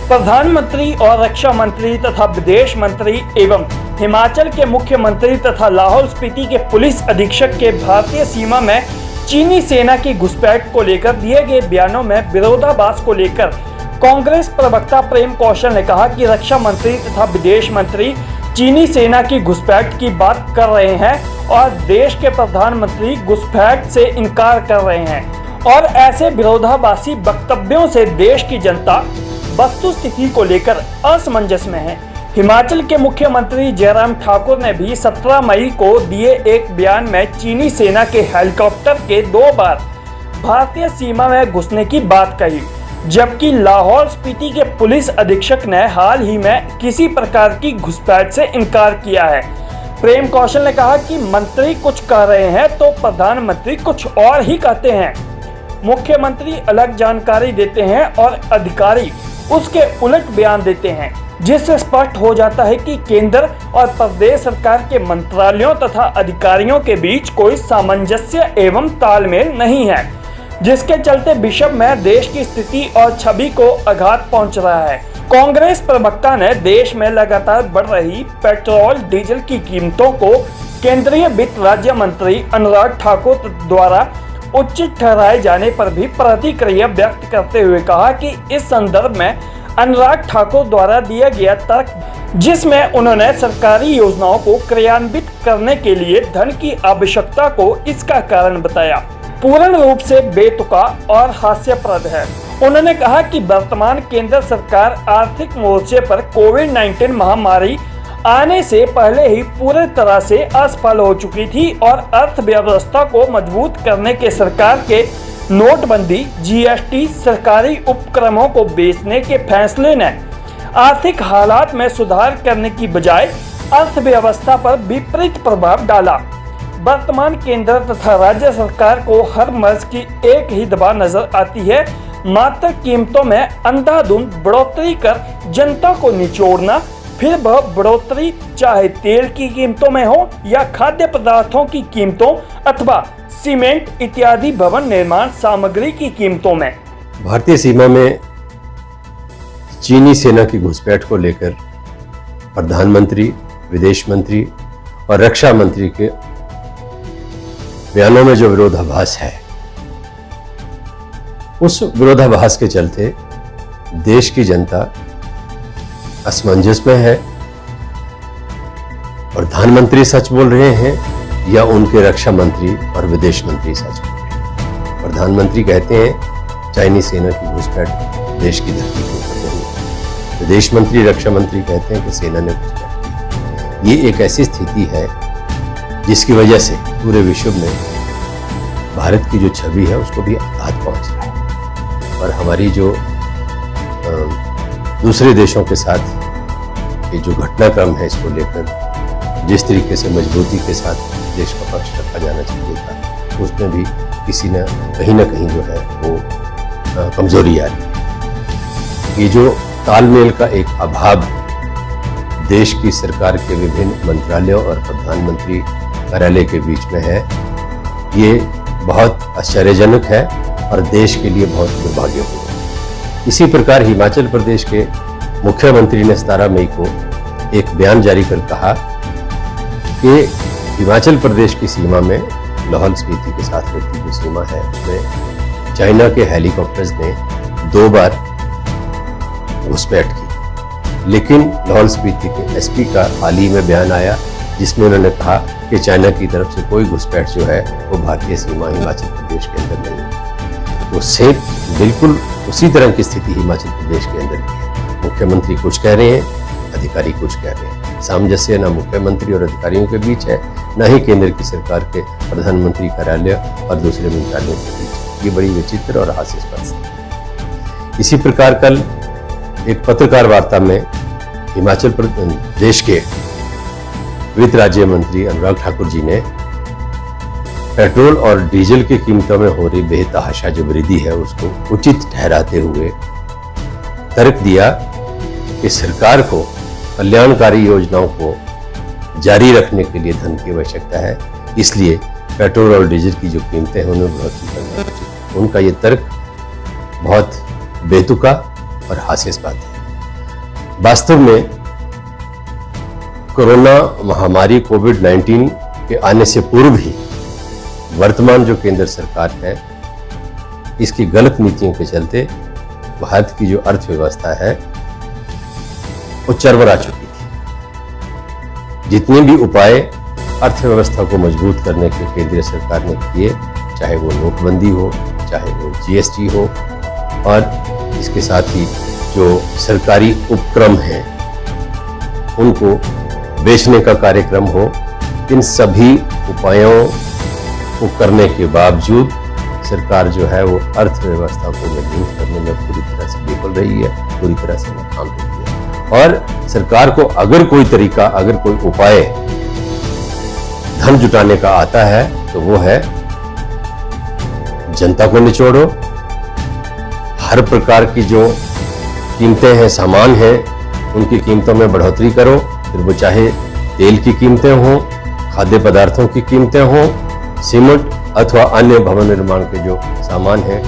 प्रधानमंत्री और रक्षा मंत्री तथा विदेश मंत्री एवं हिमाचल के मुख्यमंत्री तथा लाहौल स्पीति के पुलिस अधीक्षक के भारतीय सीमा में चीनी सेना की घुसपैठ को लेकर दिए गए बयानों में विरोधाभास को लेकर कांग्रेस प्रवक्ता प्रेम कौशल ने कहा कि रक्षा मंत्री तथा विदेश मंत्री चीनी सेना की घुसपैठ की बात कर रहे हैं और देश के प्रधानमंत्री घुसपैठ से इनकार कर रहे हैं और ऐसे विरोधाभासी वक्तव्यों से देश की जनता वस्तुस्थिति को लेकर असमंजस में है। हिमाचल के मुख्यमंत्री जयराम ठाकुर ने भी 17 मई को दिए एक बयान में चीनी सेना के हेलीकॉप्टर के 2 बार भारतीय सीमा में घुसने की बात कही, जबकि लाहौल स्पीति के पुलिस अधीक्षक ने हाल ही में किसी प्रकार की घुसपैठ से इनकार किया है। प्रेम कौशल ने कहा कि मंत्री कुछ कह रहे हैं तो प्रधानमंत्री कुछ और ही कहते हैं। मुख्यमंत्री अलग जानकारी देते हैं और अधिकारी उसके उलट बयान देते हैं, जिससे स्पष्ट हो जाता है कि केंद्र और प्रदेश सरकार के मंत्रालयों तथा अधिकारियों के बीच कोई सामंजस्य एवं तालमेल नहीं है, जिसके चलते विश्व में देश की स्थिति और छवि को आघात पहुंच रहा है। कांग्रेस प्रवक्ता ने देश में लगातार बढ़ रही पेट्रोल डीजल की कीमतों को केंद्रीय वित्त राज्य मंत्री अनुराग ठाकुर द्वारा उचित ठहराए जाने पर भी प्रतिक्रिया व्यक्त करते हुए कहा कि इस संदर्भ में अनुराग ठाकुर द्वारा दिया गया तर्क, जिसमें उन्होंने सरकारी योजनाओं को क्रियान्वित करने के लिए धन की आवश्यकता को इसका कारण बताया, पूर्ण रूप से बेतुका और हास्यप्रद है। उन्होंने कहा कि वर्तमान केंद्र सरकार आर्थिक मोर्चे पर कोविड-19 महामारी आने से पहले ही पूरी तरह से असफल हो चुकी थी और अर्थव्यवस्था को मजबूत करने के सरकार के नोटबंदी, जीएसटी, सरकारी उपक्रमों को बेचने के फैसले ने आर्थिक हालात में सुधार करने की बजाय अर्थव्यवस्था पर विपरीत प्रभाव डाला। वर्तमान केंद्र तथा राज्य सरकार को हर मर्ज की एक ही दवा नजर आती है, मात्र कीमतों में अंधाधुंध बढ़ोतरी कर जनता को निचोड़ना, फिर वह बढ़ोतरी चाहे तेल की कीमतों में हो या खाद्य पदार्थों की कीमतों अथवा सीमेंट इत्यादि भवन निर्माण सामग्री की कीमतों में। भारतीय सीमा में चीनी सेना की घुसपैठ को लेकर प्रधानमंत्री, विदेश मंत्री और रक्षा मंत्री के बयानों में जो विरोधाभास है, उस विरोधाभास के चलते देश की जनता असमंजस में है। प्रधानमंत्री सच बोल रहे हैं या उनके रक्षा मंत्री और विदेश मंत्री सच बोल रहे हैं। प्रधानमंत्री कहते हैं चाइनीज सेना की घुसपैठ देश की धरती के ऊपर नहीं, विदेश मंत्री, रक्षा मंत्री कहते हैं कि सेना ने घुसपैठ की। ये एक ऐसी स्थिति है जिसकी वजह से पूरे विश्व में भारत की जो छवि है उसको भी आघात पहुंच रहा है और हमारी जो दूसरे देशों के साथ ये जो घटनाक्रम है, इसको लेकर जिस तरीके से मजबूती के साथ देश का पक्ष रखा जाना चाहिए था, उसमें भी किसी न कहीं जो है वो कमजोरी आ रही है। ये जो तालमेल का एक अभाव देश की सरकार के विभिन्न मंत्रालयों और प्रधानमंत्री कार्यालय के बीच में है, ये बहुत आश्चर्यजनक है और देश के लिए बहुत दुर्भाग्यपूर्ण है। इसी प्रकार हिमाचल प्रदेश के मुख्यमंत्री ने 17 मई को एक बयान जारी कर कहा कि हिमाचल प्रदेश की सीमा में लाहौल स्पीति के साथ लगती जो सीमा है उसमें चाइना के हेलीकॉप्टर्स ने 2 बार घुसपैठ की, लेकिन लाहौल स्पीति के एसपी का हाल ही में बयान आया जिसमें उन्होंने कहा कि चाइना की तरफ से कोई घुसपैठ जो है वो भारतीय सीमा हिमाचल प्रदेश के अंदर नहीं है। तो सेम बिल्कुल उसी तरह की स्थिति हिमाचल प्रदेश के अंदर की है। मुख्यमंत्री कुछ कह रहे हैं, अधिकारी कुछ कह रहे हैं। सामंजस्य न मुख्यमंत्री और अधिकारियों के बीच है, न ही केंद्र की सरकार के प्रधानमंत्री कार्यालय और दूसरे मंत्रालयों के बीच। ये बड़ी विचित्र और हास्यास्पद स्थिति। इसी प्रकार कल एक पत्रकार वार्ता में हिमाचल प्रदेश के वित्त राज्य मंत्री अनुराग ठाकुर जी ने पेट्रोल और डीजल की कीमतों में हो रही बेतहाशा जो वृद्धि है उसको उचित ठहराते हुए तर्क दिया कि सरकार को कल्याणकारी योजनाओं को जारी रखने के लिए धन की आवश्यकता है, इसलिए पेट्रोल और डीजल की जो कीमतें हैं उन्हें बढ़ोतरी करना उचित। उनका ये तर्क बहुत बेतुका और हास्यास्पद है। वास्तव में कोरोना महामारी कोविड-19 के आने से पूर्व ही वर्तमान जो केंद्र सरकार है, इसकी गलत नीतियों के चलते भारत की जो अर्थव्यवस्था है वो चरमरा चुकी थी। जितने भी उपाय अर्थव्यवस्था को मजबूत करने के केंद्र सरकार ने किए, चाहे वो नोटबंदी हो, चाहे वो जीएसटी हो, और इसके साथ ही जो सरकारी उपक्रम हैं उनको बेचने का कार्यक्रम हो, इन सभी उपायों को करने के बावजूद सरकार जो है वो अर्थव्यवस्था को मजबूत करने में पूरी तरह से विफल रही है, पूरी तरह से नाकाम रही है। और सरकार को अगर कोई तरीका, अगर कोई उपाय धन जुटाने का आता है तो वो है जनता को निचोड़ो, हर प्रकार की जो कीमतें हैं, सामान हैं, उनकी कीमतों में बढ़ोतरी करो, फिर वो चाहे तेल की कीमतें हों, खाद्य पदार्थों की कीमतें हों, सीमेंट अथवा अन्य भवन निर्माण के जो सामान हैं